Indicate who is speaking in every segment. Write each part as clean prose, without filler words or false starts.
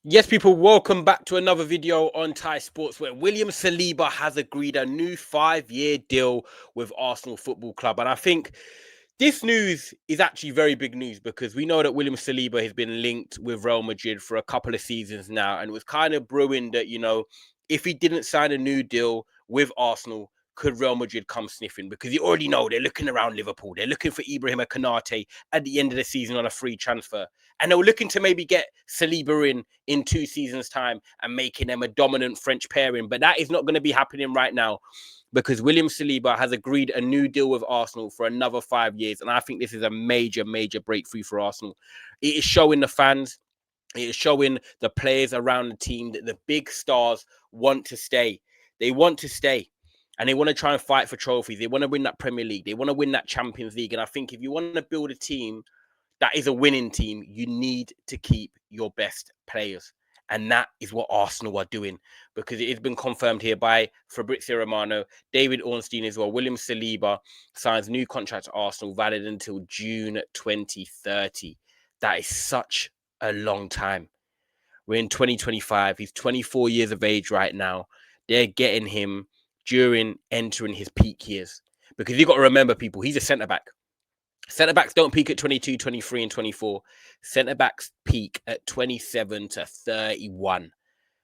Speaker 1: Yes, people, welcome back to another video on Thai Sports where William Saliba has agreed a new 5-year deal with Arsenal Football Club. And I think this news is actually very big news because we know that William Saliba has been linked with Real Madrid for a couple of seasons now. And it was kind of brewing that, if he didn't sign a new deal with Arsenal, could Real Madrid come sniffing? Because you already know they're looking around Liverpool. They're looking for Ibrahim Konate at the end of the season on a free transfer. And they were looking to maybe get Saliba in 2 seasons' time and making them a dominant French pairing. But that is not going to be happening right now because William Saliba has agreed a new deal with Arsenal for another 5 years. And I think this is a major, major breakthrough for Arsenal. It is showing the fans, it is showing the players around the team that the big stars want to stay. They want to stay. And they want to try and fight for trophies. They want to win that Premier League. They want to win that Champions League. And I think if you want to build a team that is a winning team, you need to keep your best players. And that is what Arsenal are doing because it has been confirmed here by Fabrizio Romano, David Ornstein as well. William Saliba signs new contract to Arsenal valid until June 2030. That is such a long time. We're in 2025. He's 24 years of age right now. They're getting him during entering his peak years because you've got to remember, people, he's a centre-back. Centre-backs don't peak at 22, 23 and 24. Centre-backs peak at 27 to 31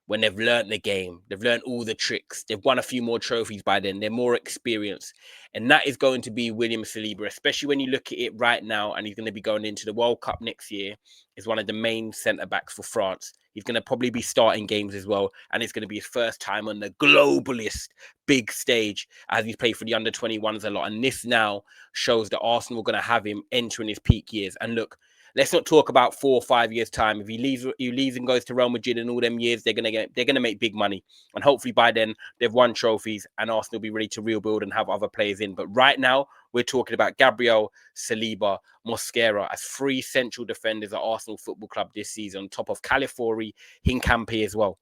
Speaker 1: when they've learned the game. They've learned all the tricks. They've won a few more trophies by then. They're more experienced. And that is going to be William Saliba, especially when you look at it right now. And he's going to be going into the World Cup next year as one of the main centre-backs for France. He's going to probably be starting games as well. And it's going to be his first time on the globalist big stage as he's played for the under-21s a lot. And this now shows that Arsenal are going to have him entering his peak years. And look, let's not talk about 4 or 5 years' time. If he leaves and goes to Real Madrid in all them years, they're gonna make big money. And hopefully by then they've won trophies and Arsenal will be ready to rebuild and have other players in. But right now, we're talking about Gabriel, Saliba, Mosquera as 3 central defenders at Arsenal Football Club this season, on top of Calafiori, Hincampi as well.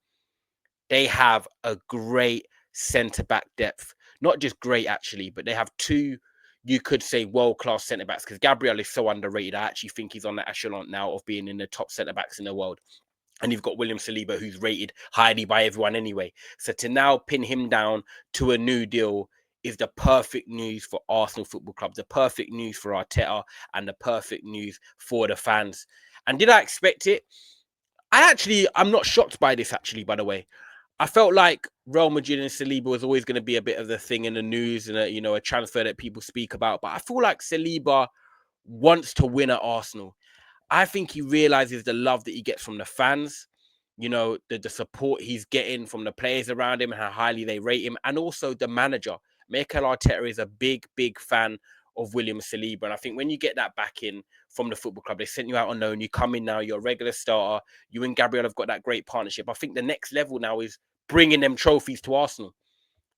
Speaker 1: They have a great centre-back depth. Not just great, actually, but they have 2, you could say, world-class centre-backs, because Gabriel is so underrated. I actually think he's on the echelon now of being in the top centre-backs in the world. And you've got William Saliba, who's rated highly by everyone anyway. So to now pin him down to a new deal is the perfect news for Arsenal Football Club, the perfect news for Arteta, and the perfect news for the fans. And did I expect it? I'm not shocked by this, actually, by the way. I felt like Real Madrid and Saliba was always going to be a bit of the thing in the news and a transfer that people speak about. But I feel like Saliba wants to win at Arsenal. I think he realizes the love that he gets from the fans, the support he's getting from the players around him and how highly they rate him, and also the manager. Mikel Arteta is a big, big fan of William Saliba. And I think when you get that back in from the football club, they sent you out on loan, you come in now, you're a regular starter. You and Gabriel have got that great partnership. I think the next level now is bringing them trophies to Arsenal.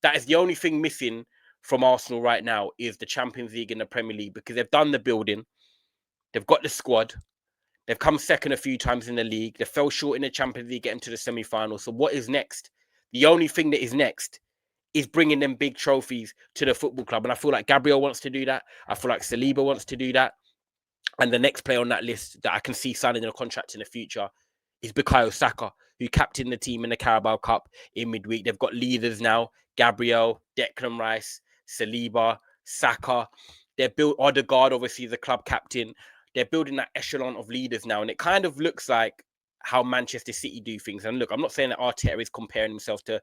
Speaker 1: That is the only thing missing from Arsenal right now is the Champions League and the Premier League, because they've done the building. They've got the squad. They've come second a few times in the league. They fell short in the Champions League, getting to the semi-final. So what is next? The only thing that is next is bringing them big trophies to the football club. And I feel like Gabriel wants to do that. I feel like Saliba wants to do that. And the next player on that list that I can see signing a contract in the future is Bukayo Saka, who captained the team in the Carabao Cup in midweek. They've got leaders now: Gabriel, Declan Rice, Saliba, Saka. They're built. Odegaard, obviously, the club captain. They're building that echelon of leaders now, and it kind of looks like how Manchester City do things. And look, I'm not saying that Arteta is comparing himself to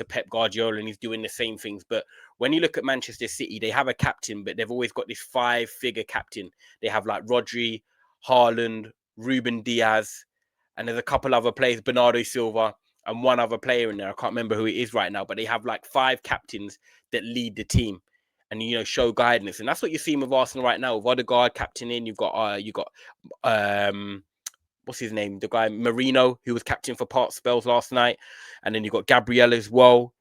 Speaker 1: Pep Guardiola and he's doing the same things, but when you look at Manchester City, they have a captain, but they've always got this 5-figure captain. They have like Rodri, Haaland, Ruben Diaz, and there's a couple other players, Bernardo Silva, and one other player in there. I can't remember who it is right now, but they have like 5 captains that lead the team and show guidance. And that's what you're seeing with Arsenal right now. With Odegaard captaining, you've got what's his name? The guy Marino, who was captain for part spells last night, and then you've got Gabriel as well.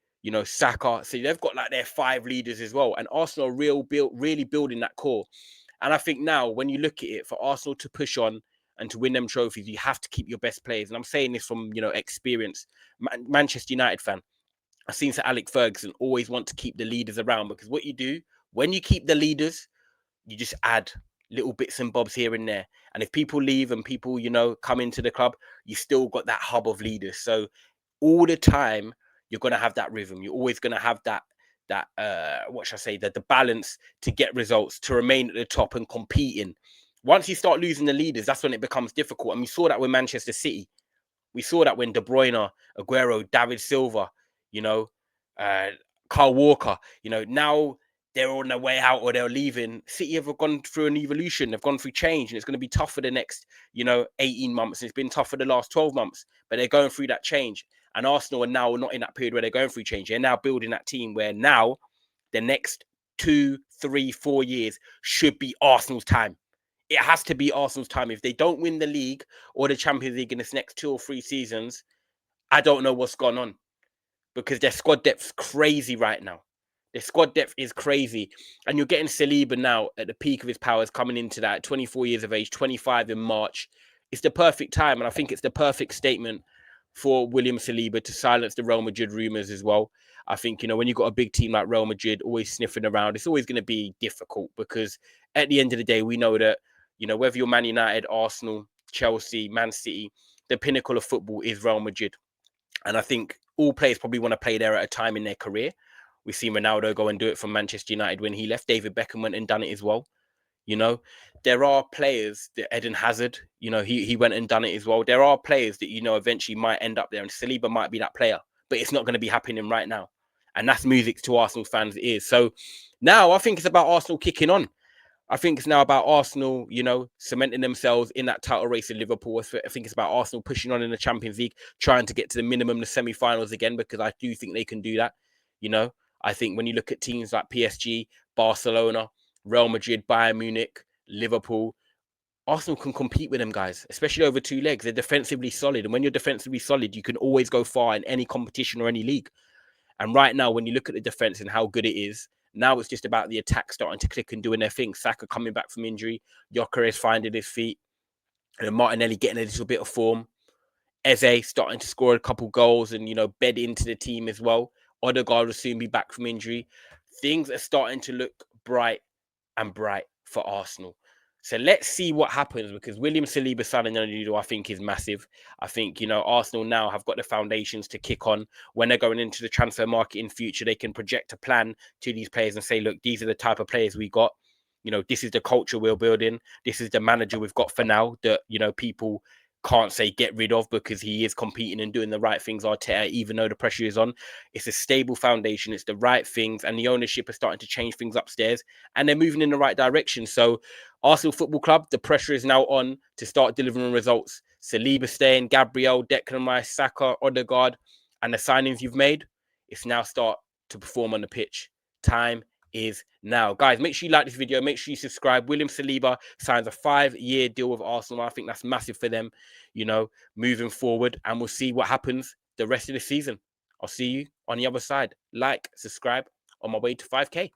Speaker 1: Saka. So they've got like their 5 leaders as well, and Arsenal are really building that core. And I think now, when you look at it, for Arsenal to push on and to win them trophies, you have to keep your best players. And I'm saying this from experience. Manchester United fan. I've seen Sir Alex Ferguson always want to keep the leaders around, because what you do when you keep the leaders, you just add. little bits and bobs here and there. And if people leave and people, come into the club, you still got that hub of leaders. So all the time, you're gonna have that rhythm. You're always gonna have that what should I say, the balance to get results, to remain at the top and competing. Once you start losing the leaders, that's when it becomes difficult. And we saw that with Manchester City. We saw that when De Bruyne, Aguero, David Silva, you know, uh, Kyle Walker, now they're on their way out or they're leaving. City have gone through an evolution. They've gone through change, and it's going to be tough for the next, 18 months. It's been tough for the last 12 months, but they're going through that change. And Arsenal are now not in that period where they're going through change. They're now building that team where now the next 2, 3, 4 years should be Arsenal's time. It has to be Arsenal's time. If they don't win the league or the Champions League in this next 2 or 3 seasons, I don't know what's gone on, because their squad depth's crazy right now. Their squad depth is crazy. And you're getting Saliba now at the peak of his powers, coming into that at 24 years of age, 25 in March. It's the perfect time. And I think it's the perfect statement for William Saliba to silence the Real Madrid rumours as well. I think, when you've got a big team like Real Madrid always sniffing around, it's always going to be difficult, because at the end of the day, we know that, whether you're Man United, Arsenal, Chelsea, Man City, the pinnacle of football is Real Madrid. And I think all players probably want to play there at a time in their career. We've seen Ronaldo go and do it from Manchester United when he left. David Beckham went and done it as well. There are players that Eden Hazard, he went and done it as well. There are players that, eventually might end up there, and Saliba might be that player, but it's not going to be happening right now. And that's music to Arsenal fans' ears. So now I think it's about Arsenal kicking on. I think it's now about Arsenal, cementing themselves in that title race in Liverpool. I think it's about Arsenal pushing on in the Champions League, trying to get to the minimum, the semi-finals again, because I do think they can do that. I think when you look at teams like PSG, Barcelona, Real Madrid, Bayern Munich, Liverpool, Arsenal can compete with them guys, especially over 2 legs. They're defensively solid. And when you're defensively solid, you can always go far in any competition or any league. And right now, when you look at the defense and how good it is, now it's just about the attack starting to click and doing their thing. Saka coming back from injury, Gyökeres finding his feet, and Martinelli getting a little bit of form. Eze starting to score a couple goals and, bed into the team as well. Odegaard will soon be back from injury. Things are starting to look bright and bright for Arsenal. So let's see what happens, because William Saliba signing I think is massive. I think, Arsenal now have got the foundations to kick on. When they're going into the transfer market in future, they can project a plan to these players and say, look, these are the type of players we got. This is the culture we're building. This is the manager we've got for now that, people can't say get rid of, because he is competing and doing the right things, Arteta, even though the pressure is on. It's a stable foundation. It's the right things, and the ownership is starting to change things upstairs, and they're moving in the right direction. So Arsenal Football Club, the pressure is now on to start delivering results. Saliba staying, Gabriel, Declan Rice, Saka, Odegaard, and the signings you've made, it's now start to perform on the pitch. Time is now. Guys, make sure you like this video. Make sure you subscribe. William Saliba signs a 5-year deal with Arsenal. I think that's massive for them, moving forward. And we'll see what happens the rest of the season. I'll see you on the other side. Like, subscribe, on my way to 5K.